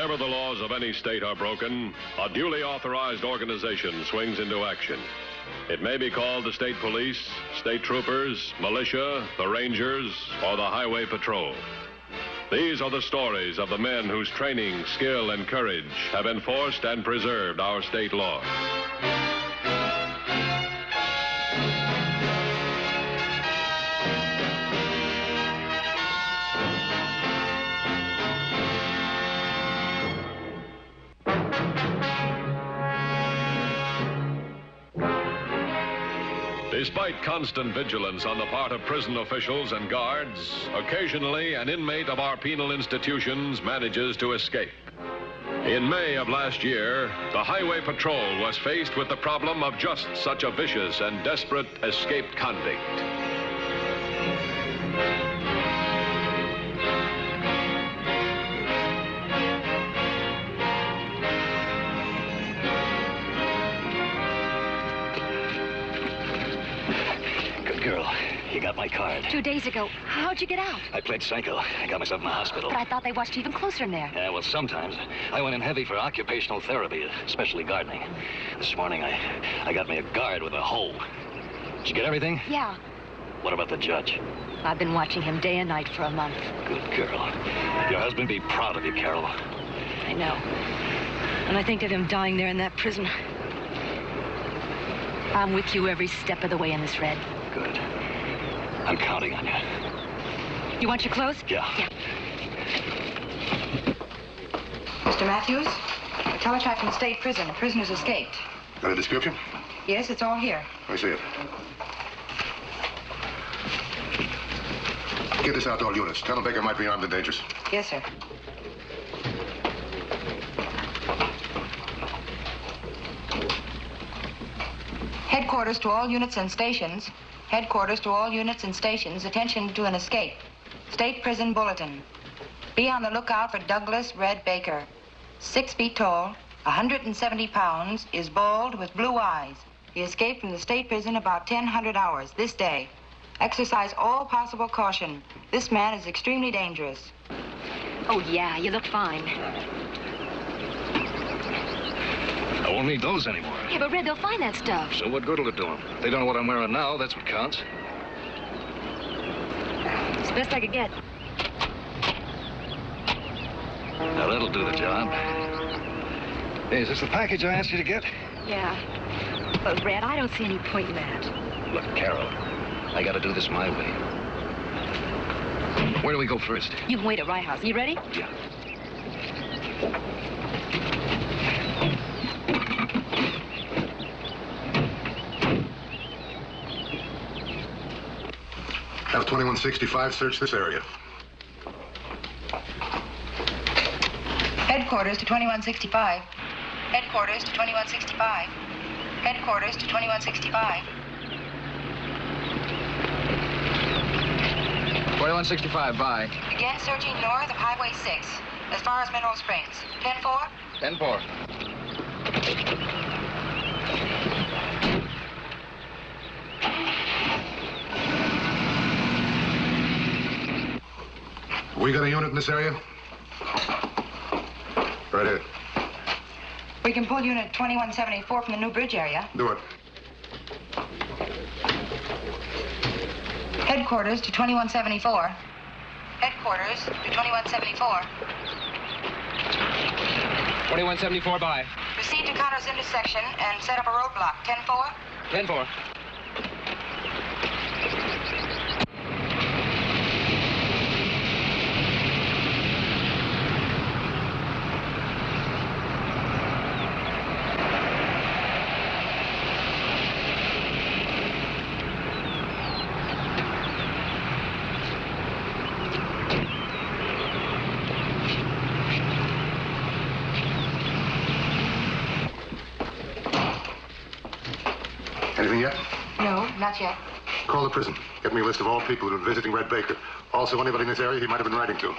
Whenever the laws of any state are broken, a duly authorized organization swings into action. It may be called the state police, state troopers, militia, the rangers, or the highway patrol. These are the stories of the men whose training, skill, and courage have enforced and preserved our state laws. Despite constant vigilance on the part of prison officials and guards, occasionally an inmate of our penal institutions manages to escape. In May of last year, the Highway Patrol was faced with the problem of just such a vicious and desperate escaped convict. You got my card. 2 days ago. How'd you get out? I played Psycho. I got myself in the hospital. But I thought they watched you even closer in there. Yeah, well, sometimes. I went in heavy for occupational therapy, especially gardening. This morning, I got me a guard with a hoe. Did you get everything? Yeah. What about the judge? I've been watching him day and night for a month. Good girl. Your husband be proud of you, Carol. I know. And I think of him dying there in that prison. I'm with you every step of the way in this, Red. Good. I'm counting on you. You want your clothes? Yeah. Mr. Mathews, a teletype from the state prison. The prisoner's escaped. Got a description? Yes, it's all here. I see it. Get this out to all units. Tell them Baker might be armed and dangerous. Yes, sir. Headquarters to all units and stations. Headquarters to all units and stations. Attention to an escape. State Prison Bulletin. Be on the lookout for Douglas Red Baker. 6 feet tall, 170 pounds, is bald with blue eyes. He escaped from the state prison about 1000 hours this day. Exercise all possible caution. This man is extremely dangerous. Oh, yeah, you look fine. I won't need those anymore. Yeah, but Red, they'll find that stuff. So what good will it do them? They don't know what I'm wearing now. That's what counts. It's the best I could get. Now, that'll do the job. Hey, is this the package I asked you to get? Yeah. But, Red, I don't see any point in that. Look, Carol, I gotta do this my way. Where do we go first? You can wait at Rye House. You ready? Yeah. Have 2165 search this area. Headquarters to 2165. Headquarters to 2165. Headquarters to 2165. 2165, bye. Begin searching north of Highway 6, as far as Mineral Springs. 10-4? 10-4. We got a unit in this area? Right here. We can pull unit 2174 from the New Bridge area. Do it. Headquarters to 2174. Headquarters to 2174. 2174, bye. Proceed to Connor's intersection and set up a roadblock. 10-4? 10-4. Anything yet? No, not yet. Call the prison. Get me a list of all people who have been visiting Red Baker. Also, anybody in this area he might have been writing to.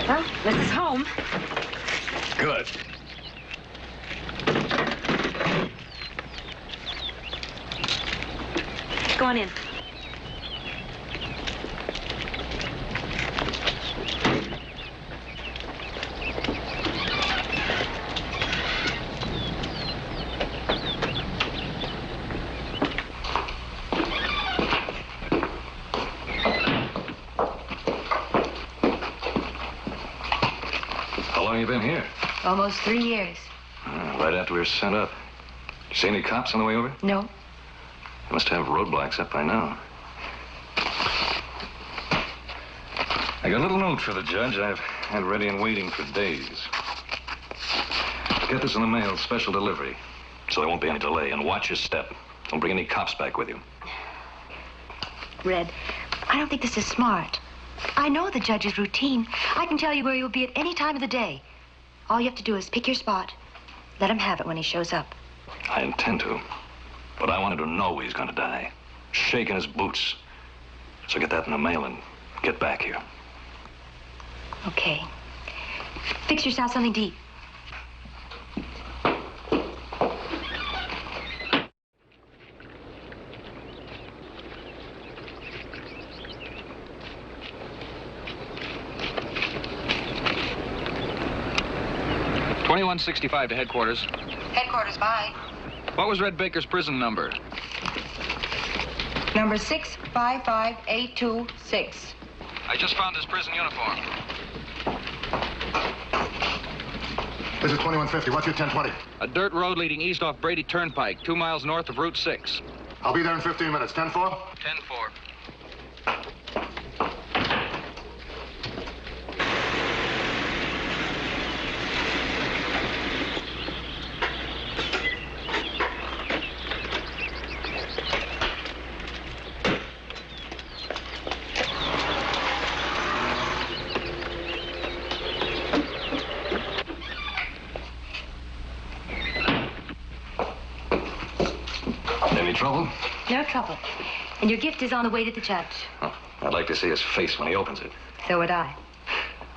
Well, this is home. Good. Go on in. How long have you been here? Almost 3 years. Right after we were sent up. You see any cops on the way over? No. They must have roadblocks up by now. I got a little note for the judge I've had ready and waiting for days. Get this in the mail, special delivery, so there won't be any delay. And watch your step. Don't bring any cops back with you. Red, I don't think this is smart. I know the judge's routine. I can tell you where you'll be at any time of the day. All you have to do is pick your spot. Let him have it when he shows up. I intend to. But I wanted to know he's going to die. Shaking his boots. So get that in the mail and get back here. Okay. Fix yourself something to eat. $2165 to headquarters. Headquarters, bye. What was Red Baker's prison number? Number 655826. I just found his prison uniform. This is 2150. What's your 1020? A dirt road leading east off Brady Turnpike, 2 miles north of Route 6. I'll be there in 15 minutes. 10-4? 10-4. Any trouble? No trouble. And your gift is on the way to the judge. Oh, I'd like to see his face when he opens it. So would I.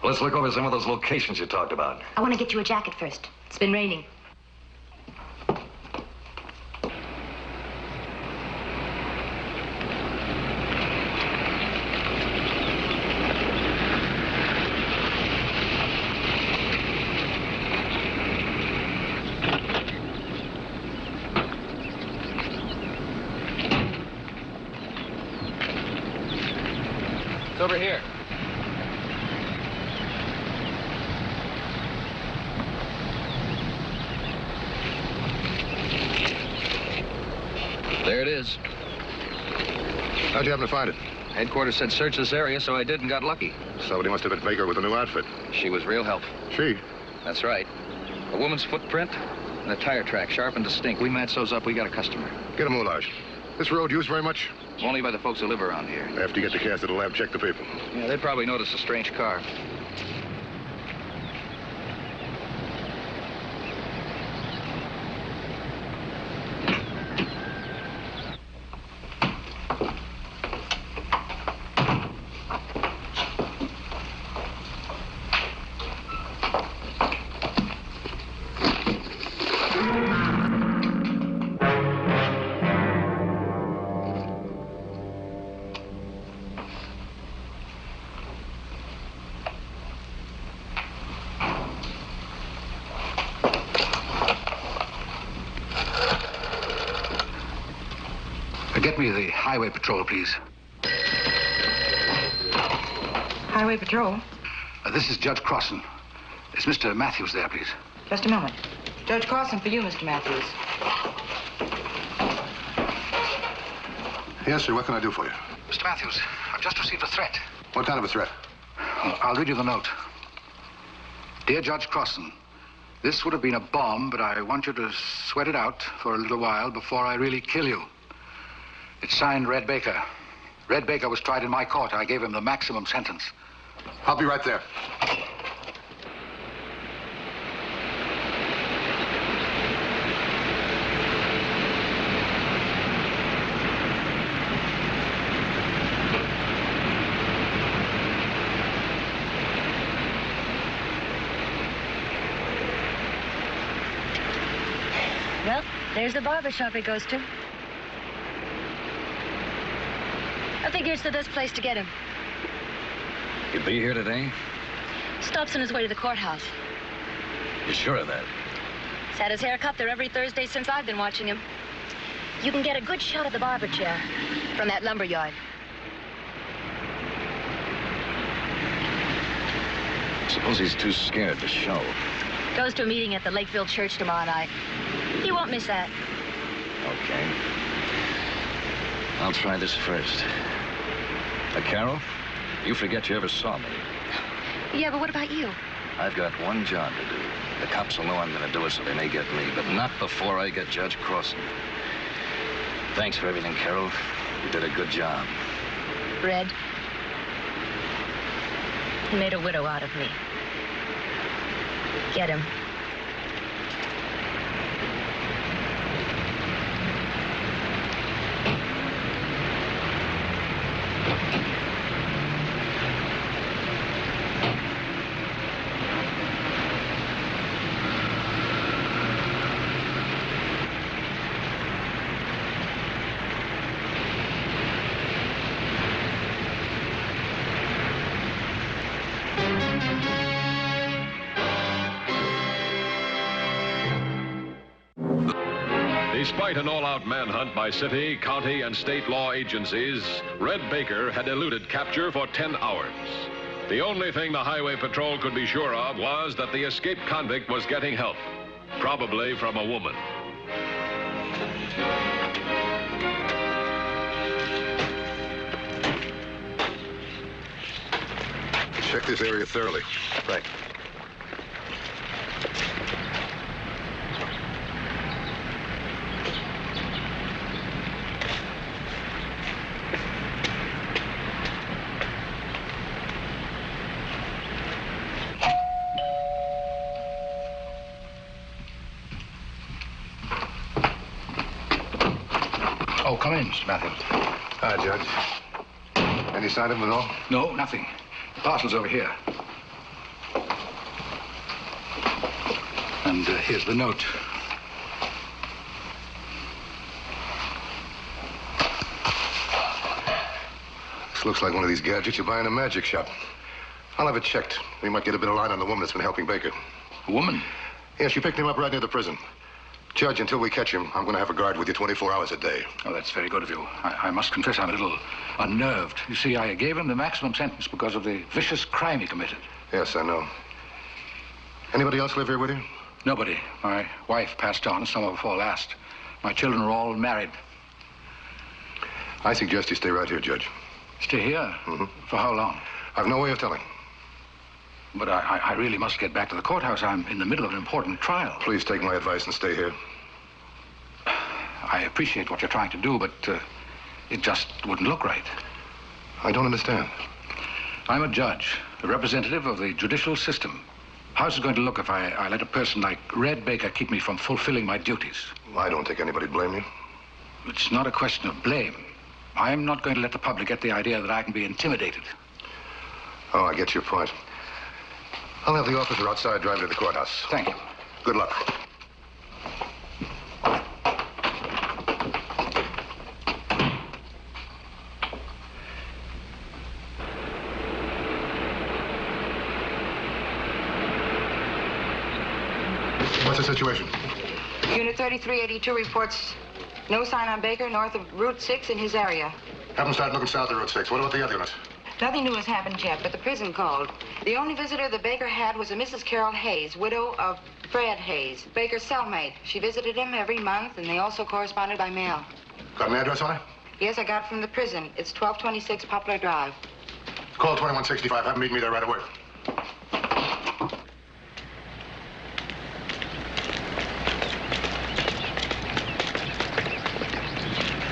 Let's look over some of those locations you talked about. I want to get you a jacket first. It's been raining. It's over here. There it is. How'd you happen to find it? Headquarters said search this area, so I did and got lucky. Somebody must have hit Baker with a new outfit. She was real helpful. She? That's right. A woman's footprint and a tire track, sharp and distinct. We match those up, we got a customer. Get a moulage. This road used very much? Only by the folks who live around here. After you get the cast at the lab, check the people. Yeah, they'd probably notice a strange car. Get me the highway patrol, please. Highway Patrol? This is Judge Crosson. Is Mr. Mathews there, please? Just a moment. Judge Crosson for you, Mr. Mathews. Yes, sir. What can I do for you? Mr. Mathews, I've just received a threat. What kind of a threat? I'll read you the note. Dear Judge Crosson, this would have been a bomb, but I want you to sweat it out for a little while before I really kill you. It's signed Red Baker. Red Baker was tried in my court. I gave him the maximum sentence. I'll be right there. There's the barber shop he goes to. I figure it's the best place to get him. He'll be here today? Stops on his way to the courthouse. You sure of that? He's had his hair cut there every Thursday since I've been watching him. You can get a good shot of the barber chair from that lumberyard. Suppose he's too scared to show. Goes to a meeting at the Lakeville Church tomorrow night. You won't miss that. Okay. I'll try this first. Carol, you forget you ever saw me. Yeah, but what about you? I've got one job to do. The cops will know I'm going to do it, so they may get me, but not before I get Judge Crosson. Thanks for everything, Carol. You did a good job. Red. He made a widow out of me. Get him. Despite an all-out manhunt by city, county, and state law agencies, Red Baker had eluded capture for 10 hours. The only thing the Highway Patrol could be sure of was that the escaped convict was getting help, probably from a woman. Check this area thoroughly. Right. Oh, come in, Mr. Mathews. Hi, Judge. Any sign of him at all? No, nothing. The parcel's over here. And here's the note. This looks like one of these gadgets you buy in a magic shop. I'll have it checked. We might get a bit of line on the woman that's been helping Baker. A woman? Yeah, she picked him up right near the prison. Judge, until we catch him, I'm going to have a guard with you 24 hours a day. Oh, that's very good of you. I must confess I'm a little unnerved. You see, I gave him the maximum sentence because of the vicious crime he committed. Yes, I know. Anybody else live here with you? Nobody. My wife passed on summer before last. My children are all married. I suggest you stay right here, Judge. Stay here? Mm-hmm. For how long? I've no way of telling. But I really must get back to the courthouse. I'm in the middle of an important trial. Please take my advice and stay here. I appreciate what you're trying to do, but it just wouldn't look right. I don't understand. I'm a judge, a representative of the judicial system. How's it going to look if I let a person like Red Baker keep me from fulfilling my duties? I don't think anybody'd blame you. It's not a question of blame. I'm not going to let the public get the idea that I can be intimidated. Oh, I get your point. I'll have the officer outside drive to the courthouse. Thank you. Good luck. What's the situation? Unit 3382 reports no sign on Baker north of Route 6 in his area. Have them start looking south of Route 6. What about the other units? Nothing new has happened yet, but the prison called. The only visitor the Baker had was a Mrs. Carol Hayes, widow of Fred Hayes, Baker's cellmate. She visited him every month, and they also corresponded by mail. Got an address on it? Yes, I got it from the prison. It's 1226 Poplar Drive. Call 2165. Have them meet me there right away.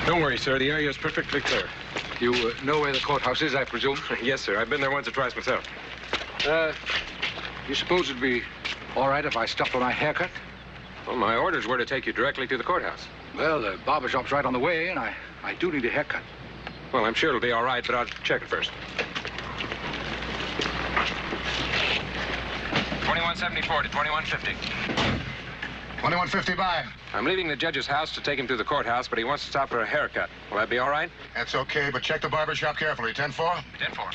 Don't worry, sir. The area is perfectly clear. You know where the courthouse is, I presume? Yes, sir. I've been there once or twice myself. You suppose it'd be all right if I stopped for my haircut? Well, my orders were to take you directly to the courthouse. Well, the barber shop's right on the way, and I do need a haircut. Well, I'm sure it'll be all right, but I'll check it first. 2174 to 2150. 2150 by. I'm leaving the judge's house to take him to the courthouse, but he wants to stop for a haircut. Will that be all right? That's okay, but check the barber shop carefully. 10-4? 10-4.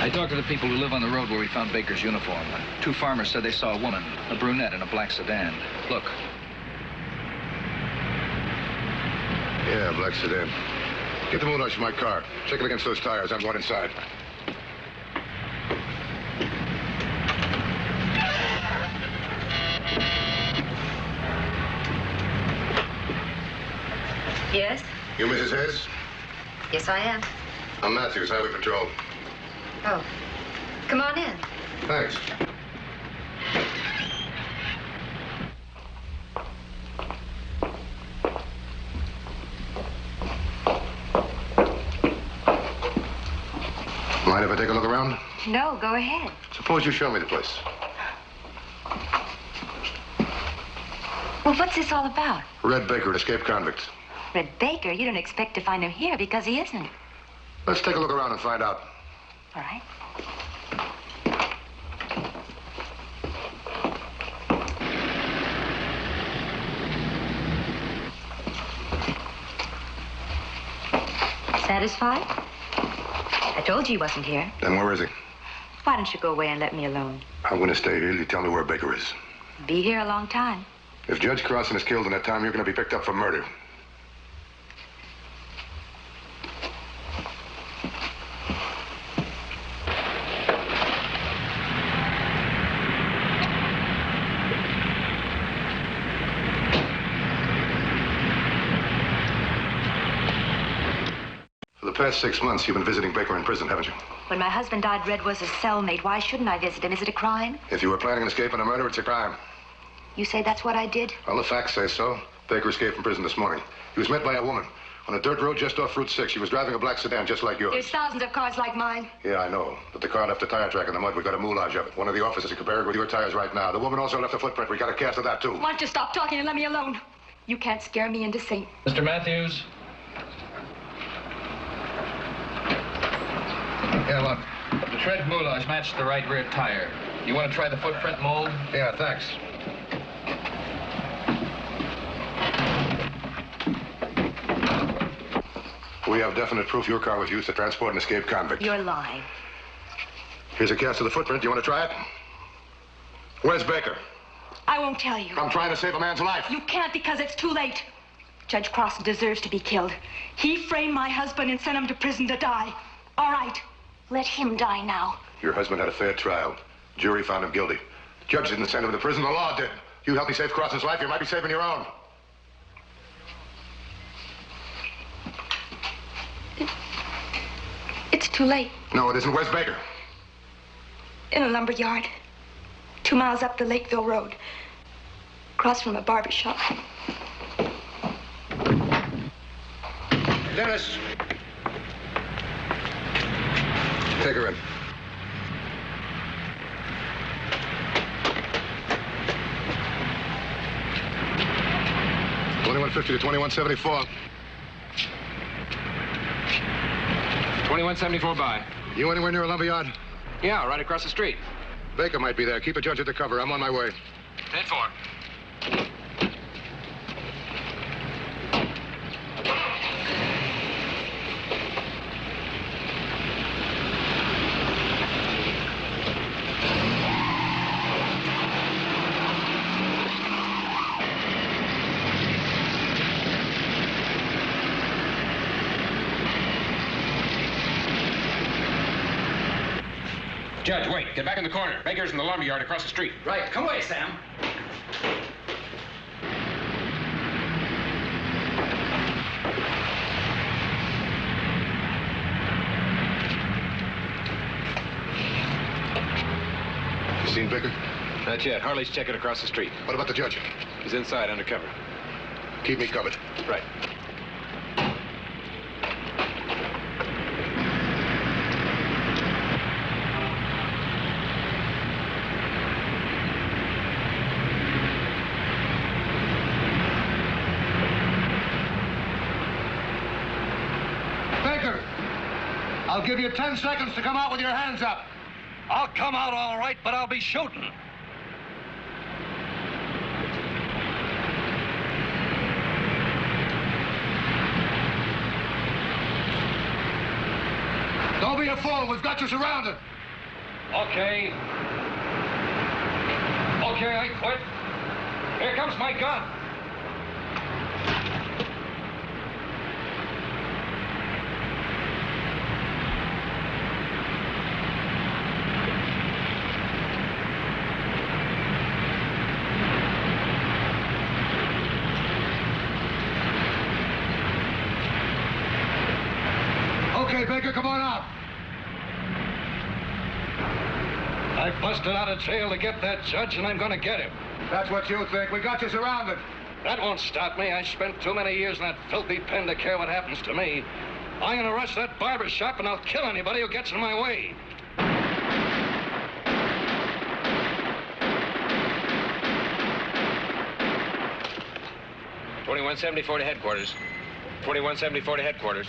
I talked to the people who live on the road where we found Baker's uniform. Two farmers said they saw a woman, a brunette in a black sedan. Look. Yeah, black sedan. Get the moulage from my car. Check it against those tires. I'm going inside. Yes? You Mrs. Hayes? Yes, I am. I'm Mathews, Highway Patrol. Oh. Come on in. Thanks. Mind if I take a look around? No, go ahead. Suppose you show me the place. Well, what's this all about? Red Baker, an escaped convict. Red Baker? You don't expect to find him here because he isn't. Let's take a look around and find out. All right. Satisfied? I told you he wasn't here. Then where is he? Why don't you go away and let me alone? I'm going to stay here. You tell me where Baker is. Be here a long time. If Judge Crosson is killed in that time, you're going to be picked up for murder. For the past 6 months, you've been visiting Baker in prison, haven't you? When my husband died, Red was his cellmate. Why shouldn't I visit him? Is it a crime? If you were planning an escape and a murder, it's a crime. You say that's what I did? Well, the facts say so. Baker escaped from prison this morning. He was met by a woman on a dirt road just off Route 6. She was driving a black sedan just like yours. There's thousands of cars like mine. Yeah, I know. But the car left a tire track in the mud. We got a moulage of it. One of the officers can compare it with your tires right now. The woman also left a footprint. We got a cast of that, too. Why don't you stop talking and let me alone? You can't scare me into saying. Mr. Mathews? Yeah, look. The tread moulage matched the right rear tire. You want to try the footprint mold? Yeah, thanks. We have definite proof your car was used to transport an escaped convict. You're lying. Here's a cast of the footprint. Do you want to try it? Where's Baker? I won't tell you. I'm trying to save a man's life. You can't because it's too late. Judge Crosson deserves to be killed. He framed my husband and sent him to prison to die. All right. Let him die now. Your husband had a fair trial. Jury found him guilty. Judge didn't send him to prison. The law did. You help me save Crosson's life, you might be saving your own. It's too late. No, it isn't. Where's Baker? In a lumberyard. 2 miles up the Lakeville Road. Across from a barber shop. Dennis. Take her in. $21.50 to $21.74. 2174 by. You anywhere near a lumberyard? Yeah, right across the street. Baker might be there. Keep a judge at the cover. I'm on my way. 10-4. Judge, wait. Get back in the corner. Baker's in the lumberyard across the street. Right. Come away, Sam. You seen Baker? Not yet. Harley's checking across the street. What about the judge? He's inside, undercover. Keep me covered. Right. Baker, I'll give you 10 seconds to come out with your hands up. I'll come out all right, but I'll be shooting. Don't be a fool. We've got you surrounded. Okay. Okay, I quit. Here comes my gun. Okay, Baker, come on out. I busted out of jail to get that judge, and I'm gonna get him. That's what you think. We got you surrounded. That won't stop me. I spent too many years in that filthy pen to care what happens to me. I'm gonna rush that barber shop, and I'll kill anybody who gets in my way. $21.74 to headquarters. $21.74 to headquarters.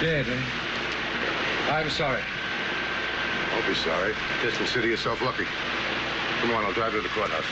Dead, eh? I'm sorry. Don't be sorry. Just consider yourself lucky. Come on, I'll drive you to the courthouse.